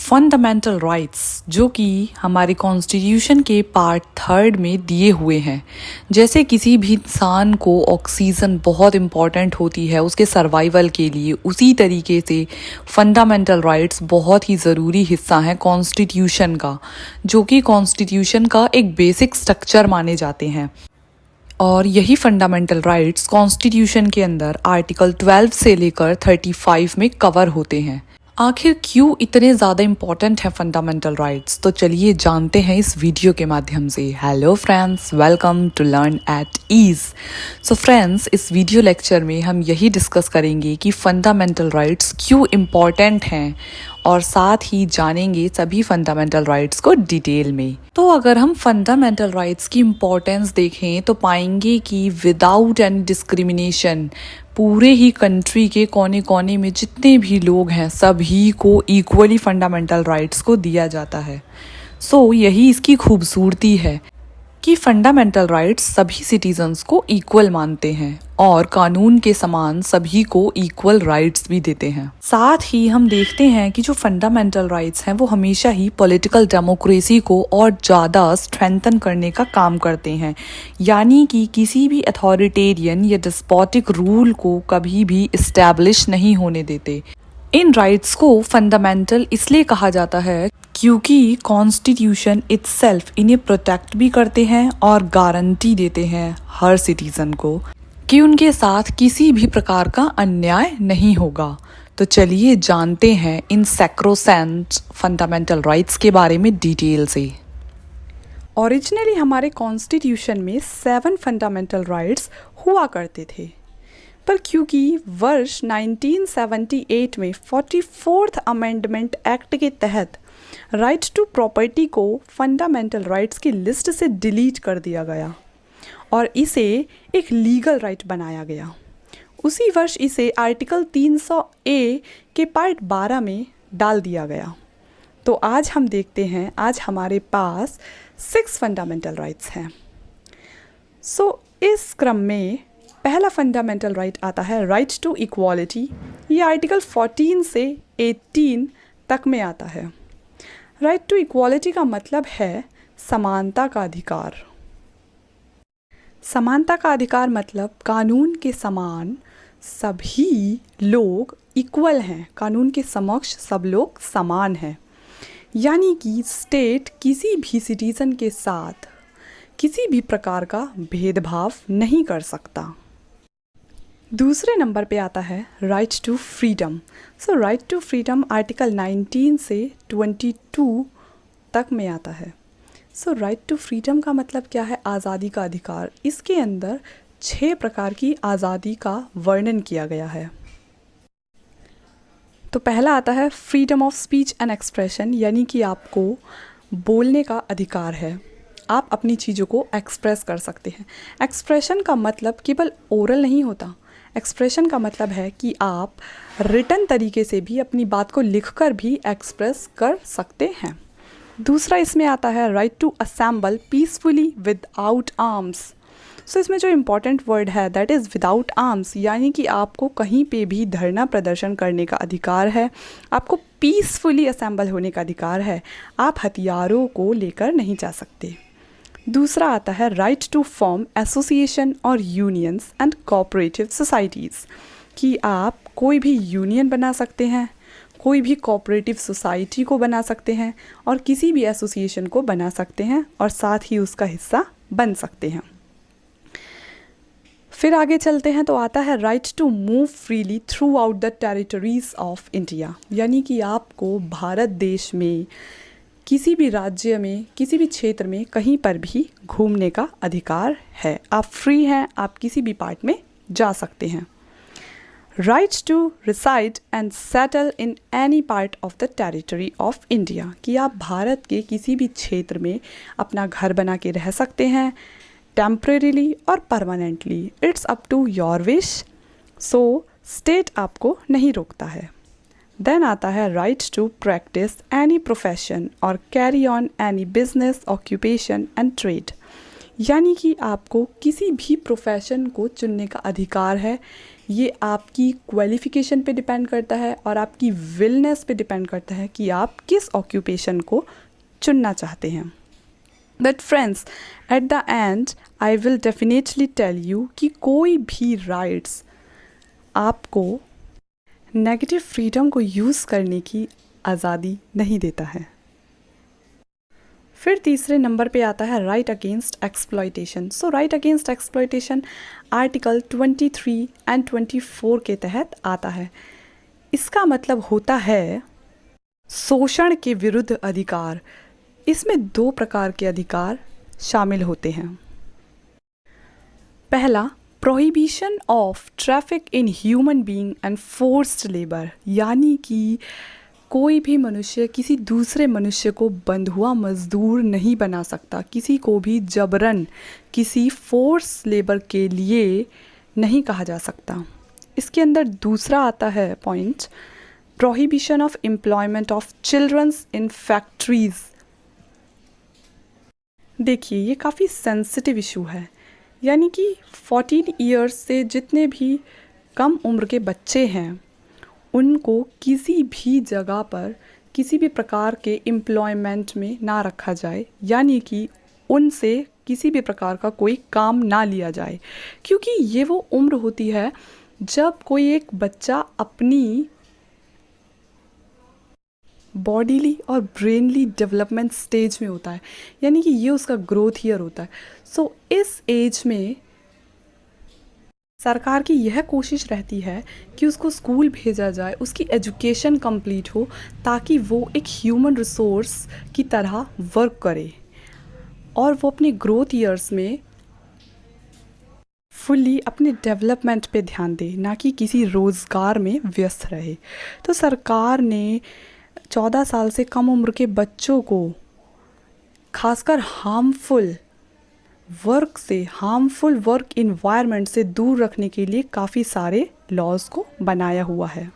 Fundamental rights जो कि हमारे कॉन्स्टिट्यूशन के पार्ट 3 में दिए हुए हैं। जैसे किसी भी इंसान को ऑक्सीजन बहुत इम्पॉर्टेंट होती है उसके सर्वाइवल के लिए, उसी तरीके से फंडामेंटल राइट्स बहुत ही ज़रूरी हिस्सा हैं कॉन्स्टिट्यूशन का, जो कि कॉन्स्टिट्यूशन का एक बेसिक स्ट्रक्चर माने जाते हैं। और यही फंडामेंटल राइट्स कॉन्स्टिट्यूशन के अंदर आर्टिकल 12 से लेकर 35 में कवर होते हैं। आखिर क्यों इतने ज़्यादा इम्पॉर्टेंट हैं फंडामेंटल राइट्स, तो चलिए जानते हैं इस वीडियो के माध्यम से। Hello friends, welcome to learn at ease. So friends, इस वीडियो लेक्चर में हम यही डिस्कस करेंगे कि फंडामेंटल राइट्स क्यों इम्पॉर्टेंट हैं और साथ ही जानेंगे सभी फंडामेंटल राइट्स को डिटेल में। तो अगर हम फंडामेंटल राइट्स की इम्पोर्टेंस देखें तो पाएंगे कि विदाउट एनी डिस्क्रिमिनेशन पूरे ही कंट्री के कोने कोने में जितने भी लोग हैं सभी को इक्वली फंडामेंटल राइट्स को दिया जाता है। सो यही इसकी खूबसूरती है कि फंडामेंटल राइट्स सभी सिटीजन्स को इक्वल मानते हैं और कानून के समान सभी को इक्वल राइट्स भी देते हैं। साथ ही हम देखते हैं कि जो फंडामेंटल राइट्स हैं वो हमेशा ही पॉलिटिकल डेमोक्रेसी को और ज़्यादा स्ट्रेंथन करने का काम करते हैं, यानी कि किसी भी अथॉरिटेरियन या डिस्पोटिक रूल को कभी भी इस्टेब्लिश नहीं होने देते। इन राइट्स को फंडामेंटल इसलिए कहा जाता है क्योंकि कॉन्स्टिट्यूशन इटसेल्फ इन्हें प्रोटेक्ट भी करते हैं और गारंटी देते हैं हर सिटीज़न को कि उनके साथ किसी भी प्रकार का अन्याय नहीं होगा। तो चलिए जानते हैं इन सैक्रोसैंट फंडामेंटल राइट्स के बारे में डिटेल से। ओरिजिनली हमारे कॉन्स्टिट्यूशन में 7 फंडामेंटल राइट्स हुआ करते थे, पर क्योंकि वर्ष 1978 में 44th अमेंडमेंट एक्ट के तहत राइट टू प्रॉपर्टी को फंडामेंटल राइट्स की लिस्ट से डिलीट कर दिया गया और इसे एक लीगल राइट बनाया गया। उसी वर्ष इसे आर्टिकल 300A के पार्ट 12 में डाल दिया गया। तो आज हम देखते हैं, आज हमारे पास 6 फंडामेंटल राइट्स हैं। सो इस क्रम में पहला फंडामेंटल राइट आता है राइट टू इक्वालिटी। ये आर्टिकल 14 से 18 तक में आता है। राइट टू इक्वालिटी का मतलब है समानता का अधिकार। समानता का अधिकार मतलब कानून के समान सभी लोग इक्वल हैं, कानून के समक्ष सब लोग समान हैं, यानी कि स्टेट किसी भी सिटीज़न के साथ किसी भी प्रकार का भेदभाव नहीं कर सकता। दूसरे नंबर पे आता है right to freedom. So right to freedom article 19 से 22 तक में आता है। सो राइट टू फ्रीडम का मतलब क्या है? आज़ादी का अधिकार। इसके अंदर 6 प्रकार की आज़ादी का वर्णन किया गया है। तो पहला आता है freedom of speech and expression, यानी कि आपको बोलने का अधिकार है, आप अपनी चीज़ों को एक्सप्रेस कर सकते हैं। एक्सप्रेशन का मतलब केवल ओरल नहीं होता, एक्सप्रेशन का मतलब है कि आप रिटन तरीके से भी अपनी बात को लिखकर भी एक्सप्रेस कर सकते हैं। दूसरा इसमें आता है right to assemble peacefully without arms. So इसमें जो इम्पॉर्टेंट वर्ड है दैट इज़ विदाउट आर्म्स, यानी कि आपको कहीं पे भी धरना प्रदर्शन करने का अधिकार है, आपको पीसफुली असेंबल होने का अधिकार है, आप हथियारों को लेकर नहीं जा सकते। दूसरा आता है राइट टू फॉर्म एसोसिएशन और यूनियंस एंड कोऑपरेटिव सोसाइटीज़, कि आप कोई भी यूनियन बना सकते हैं, कोई भी कोऑपरेटिव सोसाइटी को बना सकते हैं और किसी भी एसोसिएशन को बना सकते हैं और साथ ही उसका हिस्सा बन सकते हैं। फिर आगे चलते हैं तो आता है right to move freely throughout the territories of India, यानी कि आपको भारत देश में किसी भी राज्य में किसी भी क्षेत्र में कहीं पर भी घूमने का अधिकार है, आप फ्री हैं, आप किसी भी पार्ट में जा सकते हैं। Right to reside and settle in any part of the territory of India, कि आप भारत के किसी भी क्षेत्र में अपना घर बना के रह सकते हैं, टेम्परेरीली और permanently, it's up to your wish. So state आपको नहीं रोकता है। देन आता है right to practice any profession और carry on any business occupation and trade, यानी कि आपको किसी भी प्रोफेशन को चुनने का अधिकार है, ये आपकी क्वालिफ़िकेशन पे डिपेंड करता है और आपकी विलनेस पे डिपेंड करता है कि आप किस ऑक्यूपेशन को चुनना चाहते हैं। But friends, at the end I will definitely tell you कि कोई भी राइट्स आपको नेगेटिव फ्रीडम को यूज़ करने की आज़ादी नहीं देता है। फिर तीसरे नंबर पे आता है right against exploitation. So right against exploitation article 23 and 24 के तहत आता है। इसका मतलब होता है शोषण के विरुद्ध अधिकार। इसमें 2 प्रकार के अधिकार शामिल होते हैं। पहला, prohibition of traffic in human being and forced labour, यानी कि कोई भी मनुष्य किसी दूसरे मनुष्य को बंधुआ मजदूर नहीं बना सकता, किसी को भी जबरन किसी फोर्स लेबर के लिए नहीं कहा जा सकता। इसके अंदर दूसरा आता है point, prohibition of employment of children's in factories. देखिए, ये काफ़ी सेंसिटिव इशू है, यानी कि 14 ईयर्स से जितने भी कम उम्र के बच्चे हैं उनको किसी भी जगह पर किसी भी प्रकार के एम्प्लॉयमेंट में ना रखा जाए, यानी कि उनसे किसी भी प्रकार का कोई काम ना लिया जाए, क्योंकि ये वो उम्र होती है जब कोई एक बच्चा अपनी बॉडीली और ब्रेनली डेवलपमेंट स्टेज में होता है, यानी कि ये उसका ग्रोथ ईयर होता है। सो इस एज में सरकार की यह कोशिश रहती है कि उसको स्कूल भेजा जाए, उसकी एजुकेशन कंप्लीट हो, ताकि वो एक ह्यूमन रिसोर्स की तरह वर्क करे और वो अपने ग्रोथ ईयर्स में फुल्ली अपने डेवलपमेंट पे ध्यान दे, ना कि किसी रोज़गार में व्यस्त रहे। तो सरकार ने 14 साल से कम उम्र के बच्चों को खासकर हार्मफुल वर्क इन्वायरमेंट से दूर रखने के लिए काफ़ी सारे लॉज को बनाया हुआ है।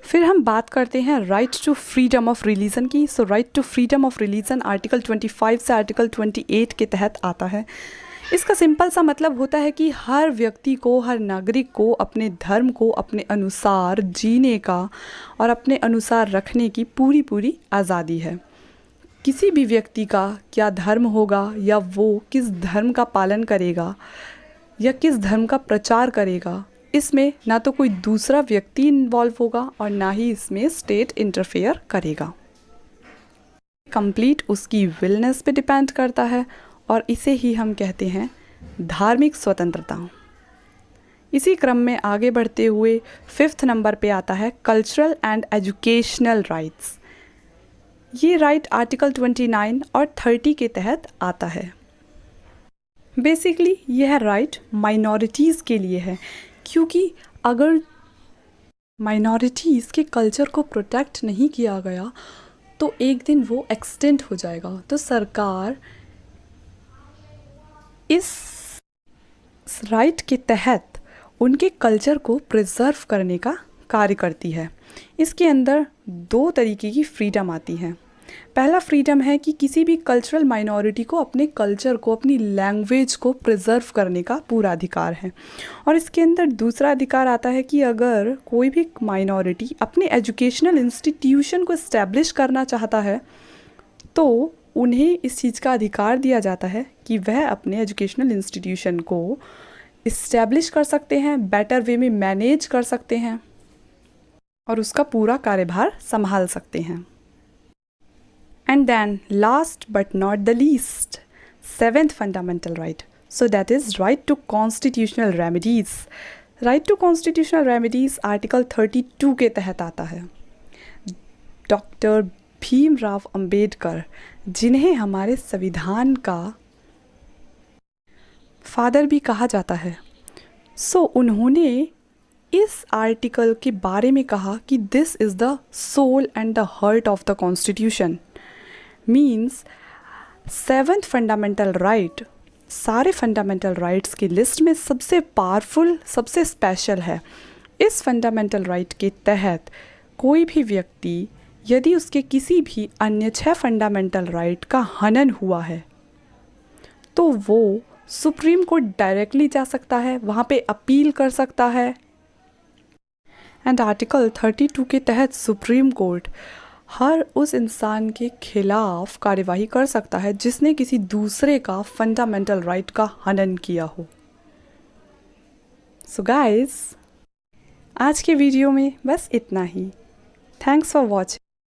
फिर हम बात करते हैं right to freedom of religion की। So right to freedom of religion article 25 से आर्टिकल 28 के तहत आता है। इसका सिंपल सा मतलब होता है कि हर व्यक्ति को, हर नागरिक को अपने धर्म को अपने अनुसार जीने का और अपने अनुसार रखने की पूरी आज़ादी है। किसी भी व्यक्ति का क्या धर्म होगा या वो किस धर्म का पालन करेगा या किस धर्म का प्रचार करेगा, इसमें ना तो कोई दूसरा व्यक्ति इन्वॉल्व होगा और ना ही इसमें स्टेट इंटरफेयर करेगा। कंप्लीट उसकी विलनेस पे डिपेंड करता है और इसे ही हम कहते हैं धार्मिक स्वतंत्रता। इसी क्रम में आगे बढ़ते हुए 5th नंबर पे आता है कल्चरल एंड एजुकेशनल राइट्स। ये राइट आर्टिकल 29 और 30 के तहत आता है। बेसिकली यह राइट माइनॉरिटीज़ के लिए है, क्योंकि अगर माइनॉरिटीज़ के कल्चर को प्रोटेक्ट नहीं किया गया तो एक दिन वो एक्सटेंट हो जाएगा। तो सरकार इस राइट के तहत उनके कल्चर को प्रिजर्व करने का कार्य करती है। इसके अंदर 2 तरीके की फ्रीडम आती हैं। पहला फ्रीडम है कि किसी भी कल्चरल माइनॉरिटी को अपने कल्चर को, अपनी लैंग्वेज को प्रिजर्व करने का पूरा अधिकार है। और इसके अंदर दूसरा अधिकार आता है कि अगर कोई भी माइनॉरिटी अपने एजुकेशनल इंस्टीट्यूशन को इस्टेब्लिश करना चाहता है तो उन्हें इस चीज़ का अधिकार दिया जाता है कि वह अपने एजुकेशनल इंस्टीट्यूशन को इस्टेब्लिश कर सकते हैं, बेटर वे में मैनेज कर सकते हैं और उसका पूरा कार्यभार संभाल सकते हैं। And then last but not the least, 7th fundamental right. So that is right to constitutional remedies. Right to constitutional remedies article 32 के तहत आता है। डॉक्टर भीमराव अंबेडकर, जिन्हें हमारे संविधान का फादर भी कहा जाता है, उन्होंने इस आर्टिकल के बारे में कहा कि this is the soul and the heart of the constitution. Means 7th fundamental right सारे फंडामेंटल राइट्स की लिस्ट में सबसे पावरफुल, सबसे स्पेशल है। इस फंडामेंटल राइट के तहत कोई भी व्यक्ति यदि उसके किसी भी अन्य 6 फंडामेंटल राइट का हनन हुआ है तो वो सुप्रीम कोर्ट डायरेक्टली जा सकता है, वहाँ पे अपील कर सकता है। एंड आर्टिकल 32 के तहत सुप्रीम कोर्ट हर उस इंसान के खिलाफ कार्यवाही कर सकता है जिसने किसी दूसरे का फंडामेंटल राइट का हनन किया हो। सो गाइस, आज के वीडियो में बस इतना ही। Thanks for watching.